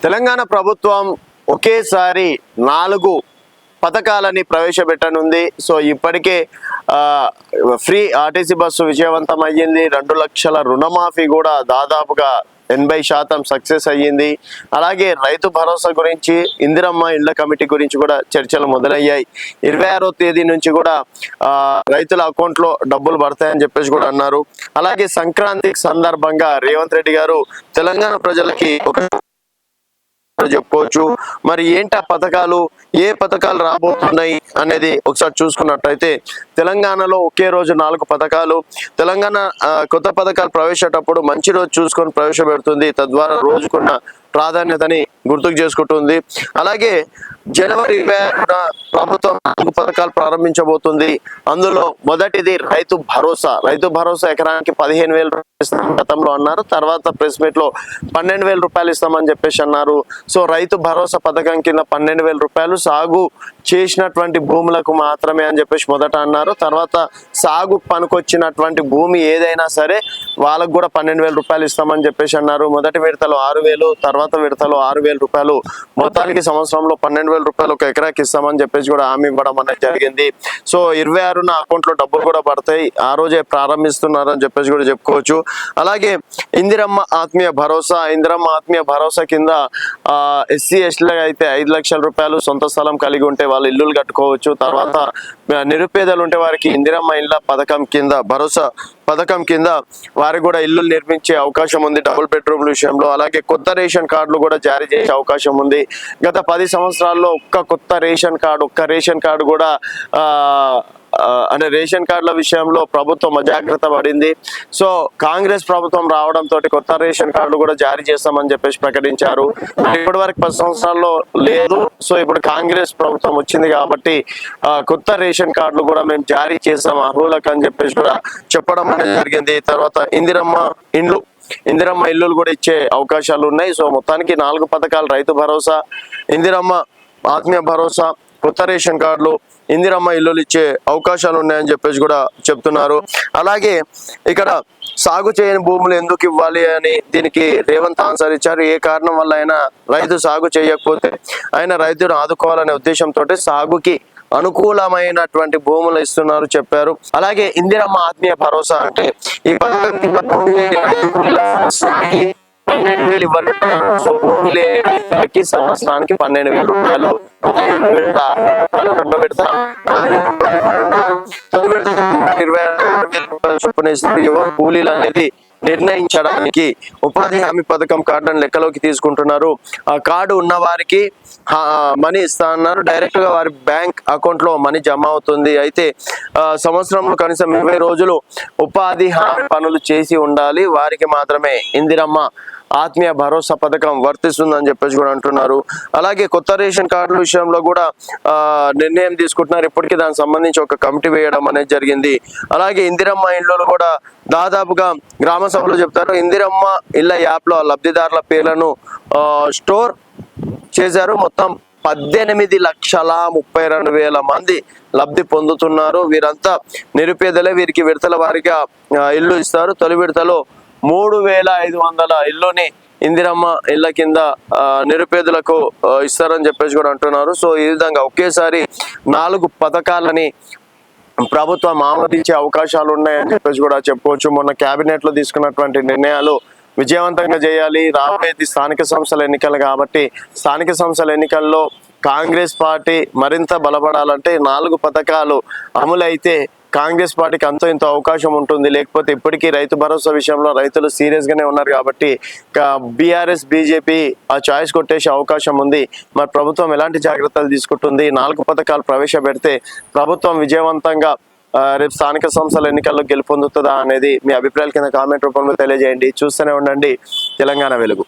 తెలంగాణ ప్రభుత్వం ఒకేసారి 4 పథకాలని ప్రవేశపెట్టనుంది. సో ఇప్పటికే ఫ్రీ ఆర్టీసీ బస్సు విజయవంతం అయ్యింది. 2 లక్షల రుణమాఫీ కూడా దాదాపుగా 80% సక్సెస్ అయ్యింది. అలాగే రైతు భరోసా గురించి, ఇందిరమ్మ ఇళ్ల కమిటీ గురించి కూడా చర్చలు మొదలయ్యాయి. 26వ తేదీ నుంచి కూడా రైతుల అకౌంట్లో డబ్బులు పడతాయని చెప్పేసి కూడా అన్నారు. అలాగే సంక్రాంతికి సందర్భంగా రేవంత్ రెడ్డి గారు తెలంగాణ ప్రజలకి ఒక చెప్పుకోవచ్చు. మరి ఏంటి ఆ పథకాలు, ఏ పథకాలు రాబోతున్నాయి అనేది ఒకసారి చూసుకున్నట్టయితే తెలంగాణలో ఒకే రోజు 4 పథకాలు. తెలంగాణ కొత్త పథకాలు ప్రవేశపెట్టేటప్పుడు మంచి రోజు చూసుకొని ప్రవేశపెడుతుంది. తద్వారా రోజుకున్న ప్రాధాన్యతని గుర్తుకు చేసుకుంటుంది. అలాగే జనవరి 26న ప్రభుత్వం 4 పథకాలు ప్రారంభించబోతుంది. అందులో మొదటిది రైతు భరోసా. రైతు భరోసా ఎకరానికి 15,000 రూపాయలు గతంలో అన్నారు. తర్వాత ప్రెస్ మీట్ లో 12,000 రూపాయలు ఇస్తామని చెప్పేసి అన్నారు. సో రైతు భరోసా పథకం కింద 12,000 రూపాయలు సాగు చేసినటువంటి భూములకు మాత్రమే అని చెప్పేసి మొదట అన్నారు. తర్వాత సాగు పనికొచ్చినటువంటి భూమి ఏదైనా సరే వాళ్ళకు కూడా 12,000 రూపాయలు ఇస్తామని చెప్పేసి అన్నారు. మొదటి విడతలో 6,000, తర్వాత విడతలో 6,000 రూపాయలు, మొత్తానికి సంవత్సరంలో 12,000 రూపాయలు ఒక ఎకరాకి ఇస్తామని చెప్పేసి కూడా హామీ ఇవ్వడం అనేది జరిగింది. సో 26న అకౌంట్ లో డబ్బులు కూడా పడతాయి. ఆ రోజే ప్రారంభిస్తున్నారని చెప్పేసి కూడా చెప్పుకోవచ్చు. అలాగే ఇందిరమ్మ ఆత్మీయ భరోసా. ఇందిరమ్మ ఆత్మీయ భరోసా కింద ఎస్సీ ఎస్టీలకు అయితే 5 లక్షల రూపాయలు సొంత స్థలం కలిగి ఉంటే వాళ్ళు ఇల్లులు కట్టుకోవచ్చు. తర్వాత నిరుపేదలు ఉంటే వారికి ఇందిరమ్మ ఇళ్ళ పథకం కింద, భరోసా పథకం కింద వారికి కూడా ఇల్లు నిర్మించే అవకాశం ఉంది డబుల్ బెడ్రూమ్ల విషయంలో. అలాగే కొత్త రేషన్ కార్డులు కూడా జారీ చేసే అవకాశం ఉంది. గత 10 సంవత్సరాల్లో ఒక్క రేషన్ కార్డు కూడా అంటే రేషన్ కార్డుల విషయంలో ప్రభుత్వం అజాగ్రత్త పడింది. సో కాంగ్రెస్ ప్రభుత్వం రావడంతో కొత్త రేషన్ కార్డులు కూడా జారీ చేస్తామని చెప్పేసి ప్రకటించారు. ఇప్పటి వరకు 10 సంవత్సరాల్లో లేదు. సో ఇప్పుడు కాంగ్రెస్ ప్రభుత్వం వచ్చింది కాబట్టి కొత్త రేషన్ కార్డులు కూడా మేము జారీ చేస్తాం అర్హులకు అని చెప్పేసి కూడా చెప్పడం అనేది జరిగింది. తర్వాత ఇందిరమ్మ ఇల్లులు కూడా ఇచ్చే అవకాశాలు ఉన్నాయి. సో మొత్తానికి 4 పథకాలు, రైతు భరోసా, ఇందిరమ్మ ఆత్మీయ భరోసా, కొత్త రేషన్ కార్డులు, ఇందిరమ్మ ఇల్లులు ఇచ్చే అవకాశాలు ఉన్నాయని చెప్పేసి కూడా చెప్తున్నారు. అలాగే ఇక్కడ సాగు చేయని భూములు ఎందుకు ఇవ్వాలి అని దీనికి రేవంత్ ఆన్సర్ ఇచ్చారు. ఏ కారణం వల్ల అయినా రైతు సాగు చేయకపోతే ఆయన రైతును ఆదుకోవాలనే ఉద్దేశంతో సాగుకి అనుకూలమైనటువంటి భూములు ఇస్తున్నారు చెప్పారు. అలాగే ఇందిరమ్మ ఆత్మీయ భరోసా అంటే ఈ సంవత్సరానికి 12,000 రూపాయలు కూలీలు అనేది నిర్ణయించడానికి ఉపాధి హామీ పథకం కార్డును లెక్కలోకి తీసుకుంటున్నారు. ఆ కార్డు ఉన్న వారికి మనీ ఇస్తా అన్నారు. డైరెక్ట్ గా వారి బ్యాంక్ అకౌంట్ లో మనీ జమ అవుతుంది. అయితే సంవత్సరంలో కనీసం 20 రోజులు ఉపాధి హామీ పనులు చేసి ఉండాలి. వారికి మాత్రమే ఇందిరమ్మ ఆత్మీయ భరోసా పథకం వర్తిస్తుందని చెప్పేసి కూడా అంటున్నారు. అలాగే కొత్త రేషన్ కార్డుల విషయంలో కూడా నిర్ణయం తీసుకుంటున్నారు. ఇప్పటికీ దానికి సంబంధించి ఒక కమిటీ వేయడం అనేది జరిగింది. అలాగే ఇందిరమ్మ ఇళ్ళు కూడా దాదాపుగా గ్రామ సభలో చెప్తారు. ఇందిరమ్మ ఇళ్ళ యాప్ లో లబ్ధిదారుల పేర్లను స్టోర్ చేశారు. మొత్తం 18,32,000 మంది లబ్ధి పొందుతున్నారు. వీరంతా నిరుపేదలే. వీరికి విడతల వారిగా ఇల్లు ఇస్తారు. తొలి విడతలో 3,500 ఇల్లుని ఇందిరమ్మ ఇళ్ల కింద నిరుపేదలకు ఇస్తారని చెప్పేసి కూడా అంటున్నారు. సో ఈ విధంగా ఒకేసారి 4 పథకాలని ప్రభుత్వం ఆమోదించే అవకాశాలు ఉన్నాయని చెప్పేసి కూడా చెప్పుకోవచ్చు. మొన్న కేబినెట్ లో తీసుకున్నటువంటి నిర్ణయాలు విజయవంతంగా చేయాలి. రాబోయేది స్థానిక సంస్థల ఎన్నికలు కాబట్టి స్థానిక సంస్థల ఎన్నికల్లో కాంగ్రెస్ పార్టీ మరింత బలపడాలంటే 4 పథకాలు అమలైతే కాంగ్రెస్ పార్టీకి అంతో ఇంతో అవకాశం ఉంటుంది. లేకపోతే ఇప్పటికీ రైతు భరోసా విషయంలో రైతులు సీరియస్ గానే ఉన్నారు కాబట్టి బీఆర్ఎస్ బీజేపీ ఆ చాయిస్ కొట్టేసే అవకాశం ఉంది. మరి ప్రభుత్వం ఎలాంటి జాగ్రత్తలు తీసుకుంటుంది, 4 పథకాలు ప్రవేశపెడితే ప్రభుత్వం విజయవంతంగా రేపు స్థానిక సంస్థల ఎన్నికల్లో గెలుపొందుతుందా అనేది మీ అభిప్రాయాల కింద కామెంట్ రూపంలో తెలియజేయండి. చూస్తూనే ఉండండి తెలంగాణ వెలుగు.